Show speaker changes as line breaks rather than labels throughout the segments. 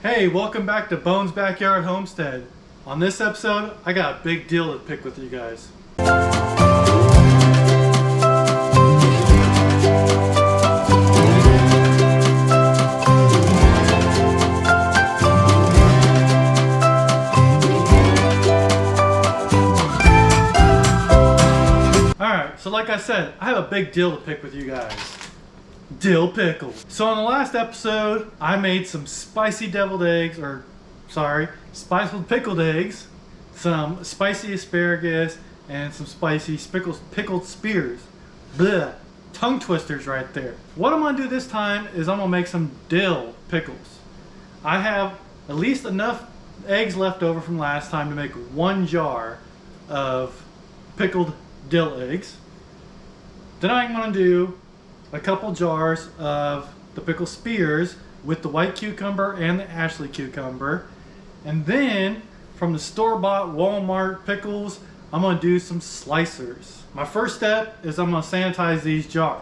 Hey, welcome back to Bones Backyard Homestead. On this episode, I got a big deal to pick with you guys. Alright, so like I said, I have a big deal to pick with you guys. Dill pickles. So in the last episode, I made some spicy deviled eggs, spicy pickled eggs, some spicy asparagus, and some spicy pickled spears. Blech, tongue twisters right there. What I'm gonna do this time is I'm gonna make some dill pickles. I have at least enough eggs left over from last time to make 1 jar of pickled dill eggs. Then I'm gonna do a couple jars of the pickled spears with the white cucumber and the Ashley cucumber. And then from the store-bought Walmart pickles, I'm gonna do some slicers. My first step is I'm gonna sanitize these jars.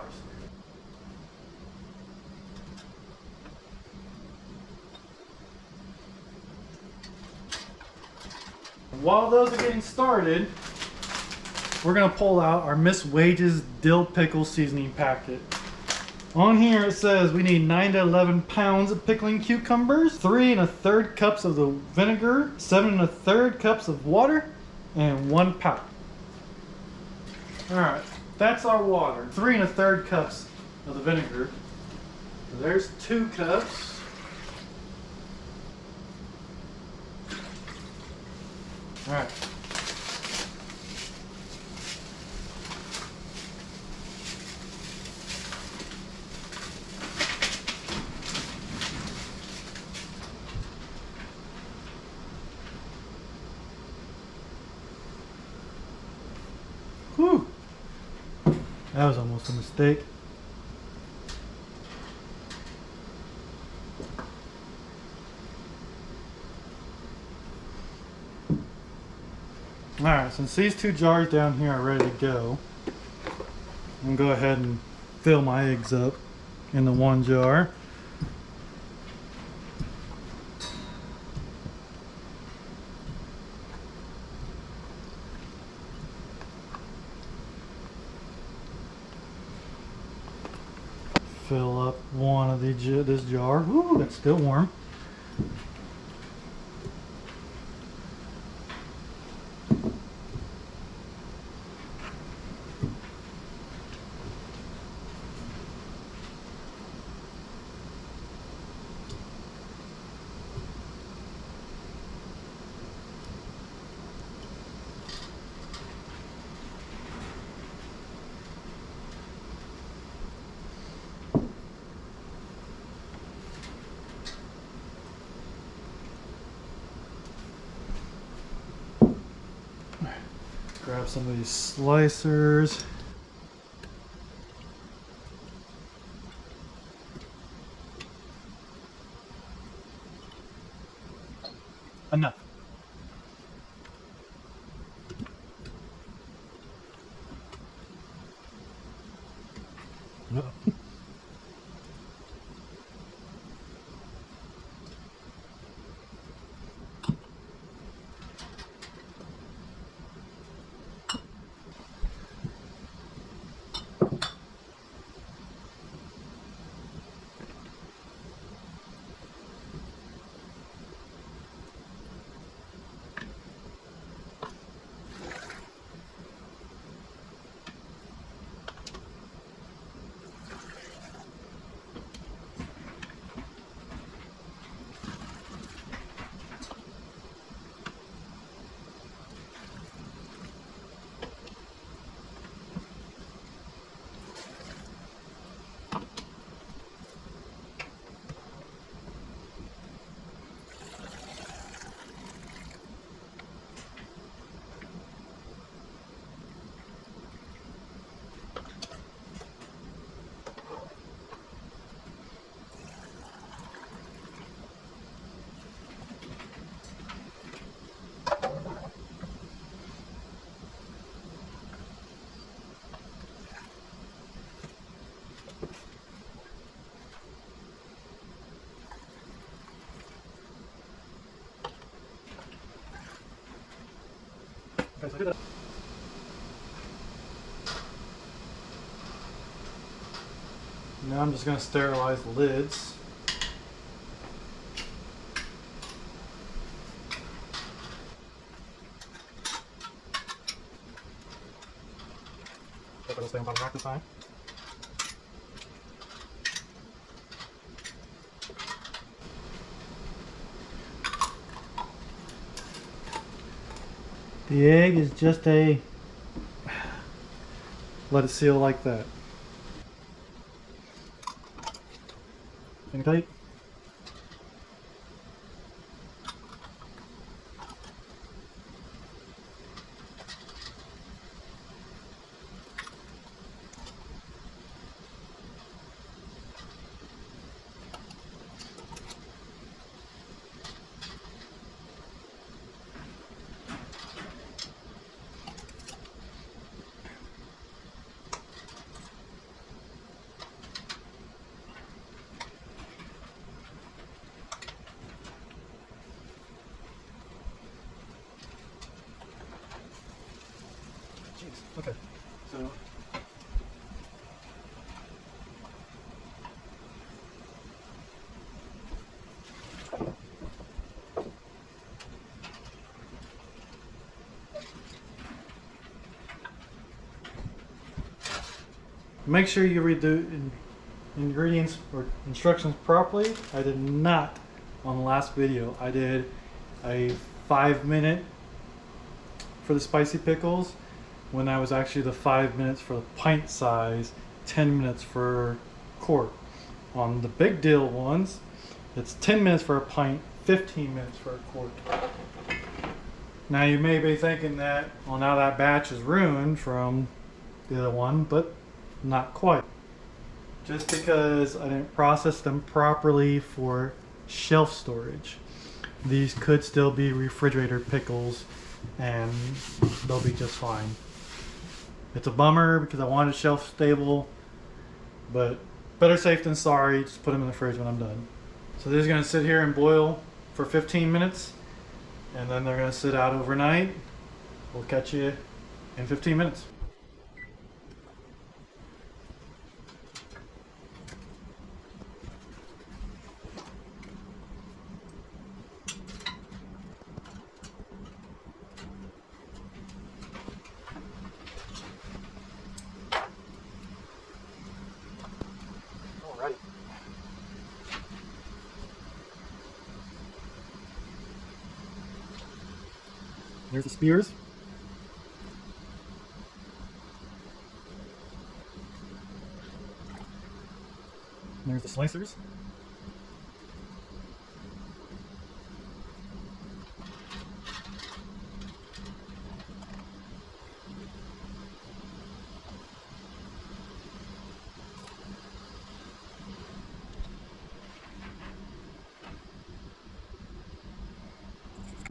While those are getting started, we're gonna pull out our Miss Wages dill pickle seasoning packet. On here it says we need 9 to 11 pounds of pickling cucumbers, 3 1/3 cups of the vinegar, 7 1/3 cups of water, and 1 pouch. Alright, that's our water. 3 1/3 cups of the vinegar. So there's 2 cups. Alright. Whew. That was almost a mistake. Alright, since these 2 jars down here are ready to go, I'm going to go ahead and fill my eggs up in the 1 jar. Fill up one of this jar. Ooh, that's still warm. Grab some of these slicers. Enough. No. Okay, so I did that. Now I'm just going to sterilize the lids. Hope it'll stay on bottom rack this time. The egg is just a... let it seal like that. Hang tight. Okay, so make sure you read the ingredients or instructions properly. I did not on the last video. I did a 5-minute for the spicy pickles, when that was actually the 5 minutes for the pint size, 10 minutes for quart. On the big dill ones, it's 10 minutes for a pint, 15 minutes for a quart. Now you may be thinking that, well, now that batch is ruined from the other one, but not quite. Just because I didn't process them properly for shelf storage. These could still be refrigerator pickles and they'll be just fine. It's a bummer because I wanted shelf stable, but better safe than sorry. Just put them in the fridge when I'm done. So they're just going to sit here and boil for 15 minutes, and then they're going to sit out overnight. We'll catch you in 15 minutes. Alrighty. There's the spears. And there's the slicers.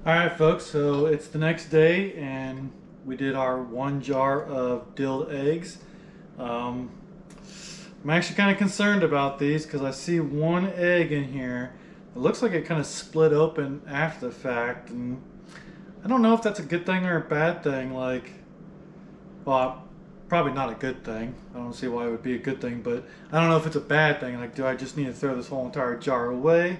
Alright folks, so it's the next day and we did our 1 jar of dilled eggs. I'm actually kind of concerned about these because I see 1 egg in here. It looks like it kind of split open after the fact, and I don't know if that's a good thing or a bad thing. Like, well, probably not a good thing. I don't see why it would be a good thing, but I don't know if it's a bad thing. Like, do I just need to throw this whole entire jar away?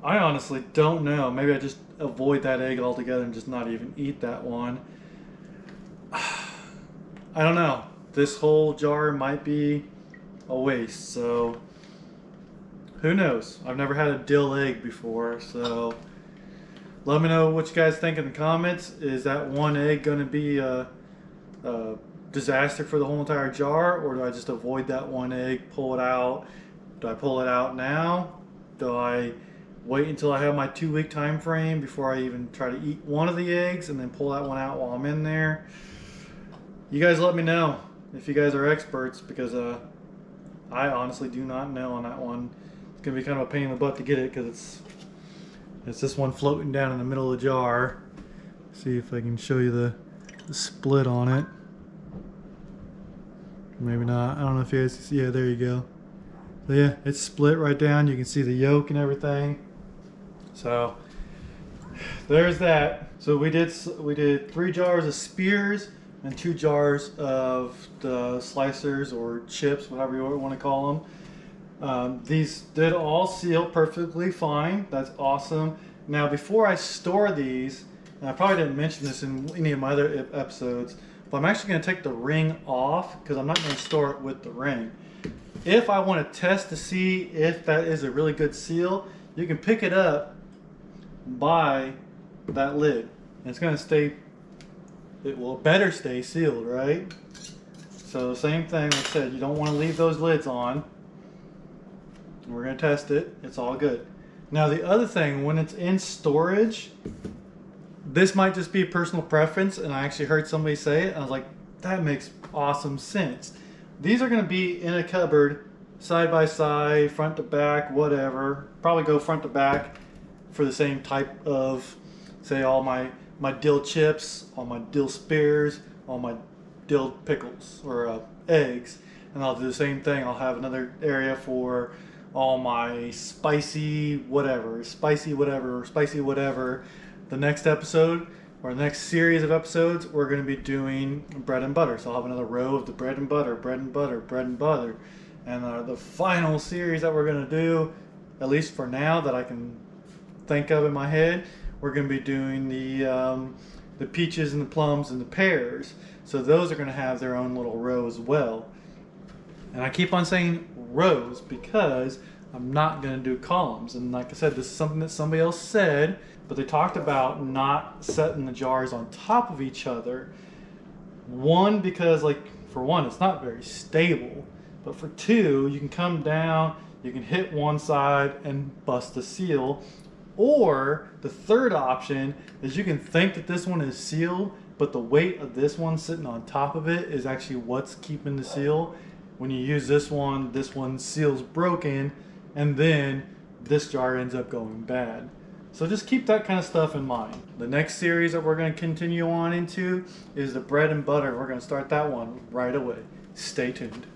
I honestly don't know. Maybe I just avoid that egg altogether and just not even eat that one. I don't know. This whole jar might be a waste, so who knows? I've never had a dill egg before, so let me know what you guys think in the comments. Is that 1 egg going to be a disaster for the whole entire jar, or do I just avoid that 1 egg, pull it out? Do I pull it out now? Do I wait until I have my 2-week time frame before I even try to eat one of the eggs and then pull that one out while I'm in there? You guys let me know if you guys are experts, because I honestly do not know on that one. It's gonna be kind of a pain in the butt to get it because it's this one floating down in the middle of the jar. See if I can show you the split on it. Maybe not. I don't know if you guys can see. Yeah, there you go. So yeah, it's split right down. You can see the yolk and everything. So There's that. So we did 3 jars of spears and 2 jars of the slicers or chips, whatever you want to call them. These did all seal perfectly fine. That's awesome. Now before I store these, and I probably didn't mention this in any of my other episodes, but I'm actually going to take the ring off because I'm not going to store it with the ring. If I want to test to see if that is a really good seal, you can pick it up by that lid. And it's going to stay, it will better stay sealed, right? So same thing, like I said, you don't want to leave those lids on. We're going to test it. It's all good. Now the other thing, when it's in storage, this might just be personal preference, and I actually heard somebody say it. I was like, that makes awesome sense. These are going to be in a cupboard, side by side, front to back, whatever. Probably go front to back for the same type of, say, all my dill chips, all my dill spears, all my dill pickles or eggs. And I'll do the same thing. I'll have another area for all my spicy whatever. The next episode or the next series of episodes, we're going to be doing bread and butter. So I'll have another row of the bread and butter. And the final series that we're going to do, at least for now that I can think of in my head, we're going to be doing the peaches and the plums and the pears. So those are going to have their own little row as well. And I keep on saying rows because I'm not going to do columns. And like I said, this is something that somebody else said, but they talked about not setting the jars on top of each other. One, because like for one, it's not very stable. But for two, you can come down, you can hit one side and bust the seal. Or the third option is you can think that this one is sealed, but the weight of this one sitting on top of it is actually what's keeping the seal. When you use this one seal's broken, and then this jar ends up going bad. So just keep that kind of stuff in mind. The next series that we're going to continue on into is the bread and butter. We're going to start that one right away. Stay tuned.